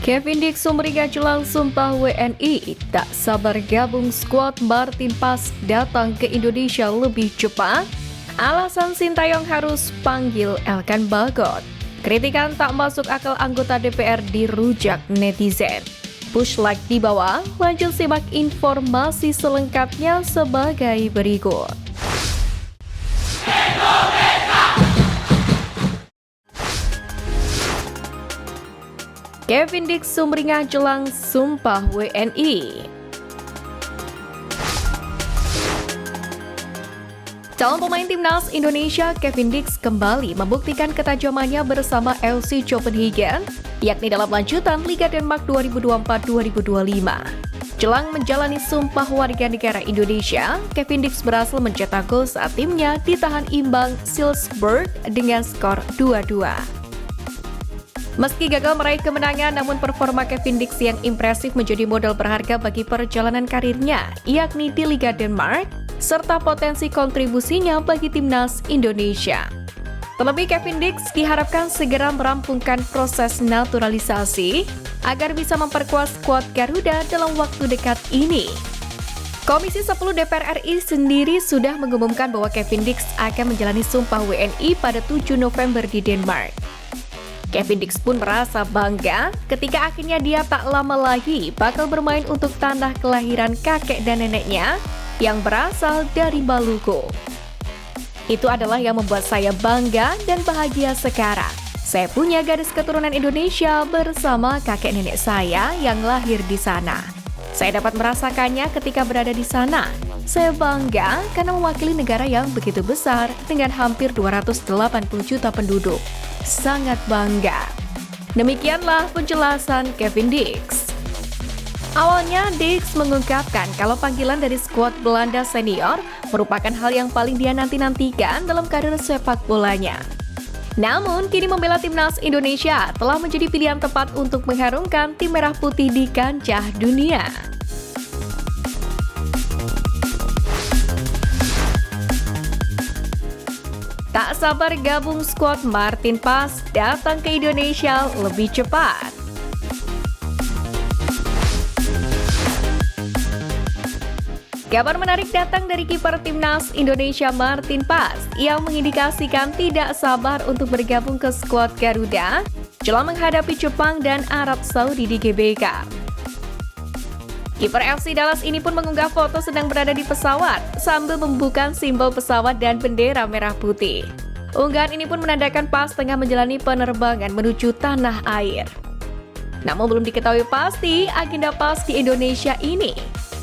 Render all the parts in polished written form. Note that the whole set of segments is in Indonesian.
Kevin Dix sumringah jelang sumpah WNI, tak sabar gabung skuad Martin Paes datang ke Indonesia lebih cepat. Alasan Sintayong harus panggil Elkan Bagot. Kritikan tak masuk akal anggota DPR dirujak netizen. Push like di bawah, lanjut simak informasi selengkapnya sebagai berikut. Kevin Dix sumringah jelang sumpah WNI. Calon pemain timnas Indonesia Kevin Dix kembali membuktikan ketajamannya bersama FC Copenhagen, yakni dalam lanjutan Liga Denmark 2024-2025. Jelang menjalani sumpah warga negara Indonesia, Kevin Dix berhasil mencetak gol saat timnya ditahan imbang Silkeborg dengan skor 2-2. Meski gagal meraih kemenangan, namun performa Kevin Dix yang impresif menjadi modal berharga bagi perjalanan karirnya, yakni di Liga Denmark, serta potensi kontribusinya bagi timnas Indonesia. Terlebih, Kevin Dix diharapkan segera merampungkan proses naturalisasi agar bisa memperkuat skuad Garuda dalam waktu dekat ini. Komisi 10 DPR RI sendiri sudah mengumumkan bahwa Kevin Dix akan menjalani sumpah WNI pada 7 November di Denmark. Kevin Dix pun merasa bangga ketika akhirnya dia tak lama lagi bakal bermain untuk tanah kelahiran kakek dan neneknya yang berasal dari Maluku. Itu adalah yang membuat saya bangga dan bahagia sekarang. Saya punya garis keturunan Indonesia bersama kakek nenek saya yang lahir di sana. Saya dapat merasakannya ketika berada di sana. Saya bangga karena mewakili negara yang begitu besar dengan hampir 280 juta penduduk. Sangat bangga. Demikianlah penjelasan Kevin Dix. Awalnya, Dix mengungkapkan kalau panggilan dari skuad Belanda senior merupakan hal yang paling dia nanti-nantikan dalam karir sepak bolanya. Namun, kini membela timnas Indonesia telah menjadi pilihan tepat untuk mengharumkan tim merah putih di kancah dunia. Tak sabar gabung skuad Martin Paes datang ke Indonesia lebih cepat. Kabar menarik datang dari kiper timnas Indonesia Martin Paes yang mengindikasikan tidak sabar untuk bergabung ke skuad Garuda jelang menghadapi Jepang dan Arab Saudi di GBK. Kiper FC Dallas ini pun mengunggah foto sedang berada di pesawat sambil membuka simbol pesawat dan bendera merah putih. Unggahan ini pun menandakan Paes tengah menjalani penerbangan menuju tanah air. Namun belum diketahui pasti agenda Paes di Indonesia ini.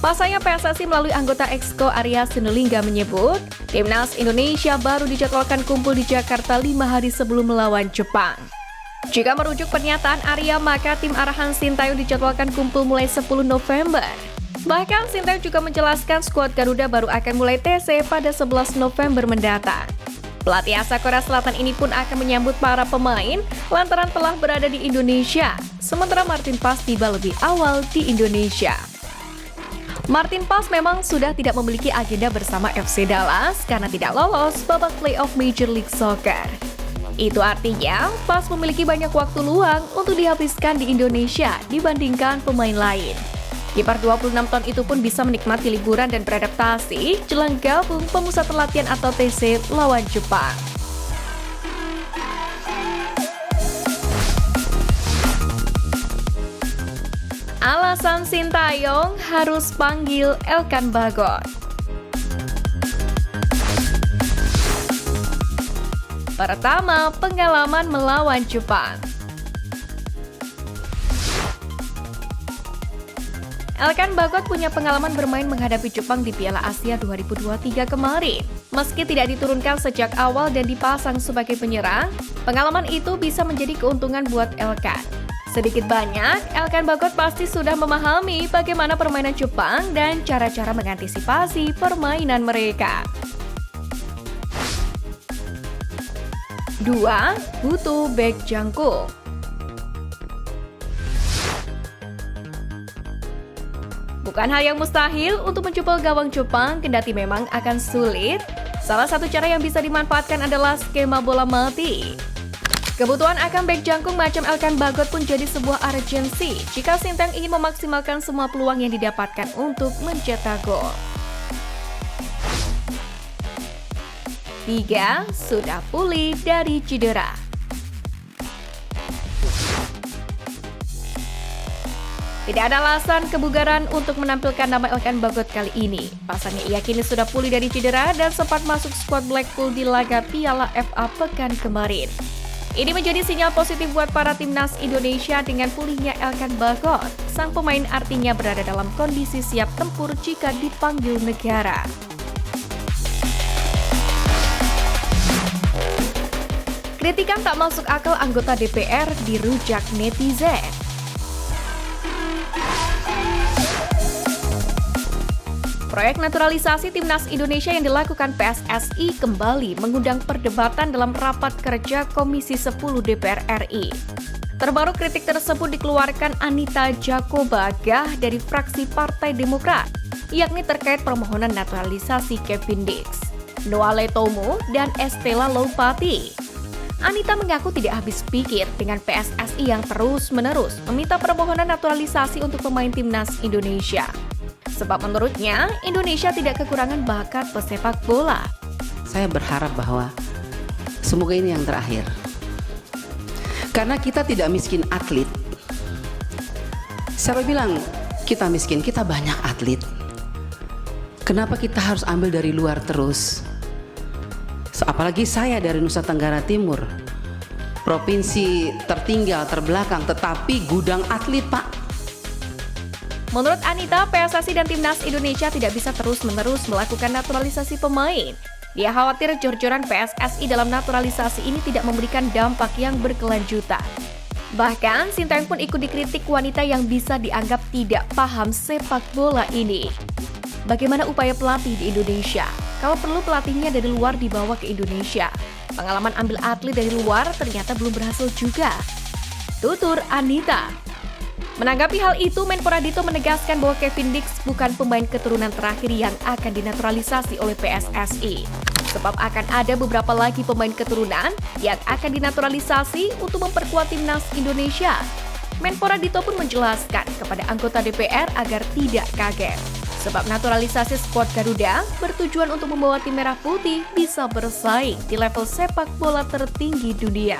Pasalnya PSSI melalui anggota Exco Arya Sinulinga menyebut, timnas Indonesia baru dijadwalkan kumpul di Jakarta 5 hari sebelum melawan Jepang. Jika merujuk pernyataan Arya, maka tim arahan Sintayong dijadwalkan kumpul mulai 10 November. Bahkan Sintayong juga menjelaskan skuad Garuda baru akan mulai TC pada 11 November mendatang. Pelatih asal Korea Selatan ini pun akan menyambut para pemain lantaran telah berada di Indonesia, sementara Martin Paes tiba lebih awal di Indonesia. Martin Paes memang sudah tidak memiliki agenda bersama FC Dallas karena tidak lolos babak playoff Major League Soccer. Itu artinya, Paes memiliki banyak waktu luang untuk dihabiskan di Indonesia dibandingkan pemain lain. Kiper 26 tahun itu pun bisa menikmati liburan dan beradaptasi jelang gabung pemusatan latihan atau TC lawan Jepang. Alasan Sintayong harus panggil Elkan Bagot. Pertama, pengalaman melawan Jepang. Elkan Bagot punya pengalaman bermain menghadapi Jepang di Piala Asia 2023 kemarin. Meski tidak diturunkan sejak awal dan dipasang sebagai penyerang, pengalaman itu bisa menjadi keuntungan buat Elkan. Sedikit banyak, Elkan Bagot pasti sudah memahami bagaimana permainan Jepang dan cara-cara mengantisipasi permainan mereka. 2. Butuh bek jangkung. Bukan hal yang mustahil untuk menjebol gawang Jepang, kendati memang akan sulit. Salah satu cara yang bisa dimanfaatkan adalah skema bola mati. Kebutuhan akan bek jangkung macam Elkan Bagot pun jadi sebuah urgensi jika Sintayong ingin memaksimalkan semua peluang yang didapatkan untuk mencetak gol. 3. Sudah pulih dari cedera. Tidak ada alasan kebugaran untuk menampilkan nama Elkan Bagot kali ini. Pasalnya ia kini sudah pulih dari cedera dan sempat masuk skuad Blackpool di laga Piala FA pekan kemarin. Ini menjadi sinyal positif buat para timnas Indonesia dengan pulihnya Elkan Bagot. Sang pemain artinya berada dalam kondisi siap tempur jika dipanggil negara. Kritikan tak masuk akal anggota DPR dirujak netizen. Proyek naturalisasi timnas Indonesia yang dilakukan PSSI kembali mengundang perdebatan dalam rapat kerja Komisi 10 DPR RI. Terbaru kritik tersebut dikeluarkan Anita Jakobagah dari fraksi Partai Demokrat, yakni terkait permohonan naturalisasi Kevin Dix, Noah Letomo, dan Estela Loupati. Anita mengaku tidak habis pikir dengan PSSI yang terus-menerus meminta permohonan naturalisasi untuk pemain timnas Indonesia. Sebab menurutnya, Indonesia tidak kekurangan bakat pesepak bola. Saya berharap bahwa semoga ini yang terakhir. Karena kita tidak miskin atlet. Siapa bilang kita miskin? Kita banyak atlet. Kenapa kita harus ambil dari luar terus? Apalagi saya dari Nusa Tenggara Timur. Provinsi tertinggal, terbelakang, tetapi gudang atlet, Pak. Menurut Anita, PSSI dan Timnas Indonesia tidak bisa terus-menerus melakukan naturalisasi pemain. Dia khawatir jor-joran PSSI dalam naturalisasi ini tidak memberikan dampak yang berkelanjutan. Bahkan, Sintayong pun ikut dikritik wanita yang bisa dianggap tidak paham sepak bola ini. Bagaimana upaya pelatih di Indonesia? Kalau perlu pelatihnya dari luar dibawa ke Indonesia. Pengalaman ambil atlet dari luar ternyata belum berhasil juga. Tutur Anita. Menanggapi hal itu, Menpora Dito menegaskan bahwa Kevin Dix bukan pemain keturunan terakhir yang akan dinaturalisasi oleh PSSI. Sebab akan ada beberapa lagi pemain keturunan yang akan dinaturalisasi untuk memperkuat timnas Indonesia. Menpora Dito pun menjelaskan kepada anggota DPR agar tidak kaget. Sebab naturalisasi skuad Garuda bertujuan untuk membawa tim merah putih bisa bersaing di level sepak bola tertinggi dunia.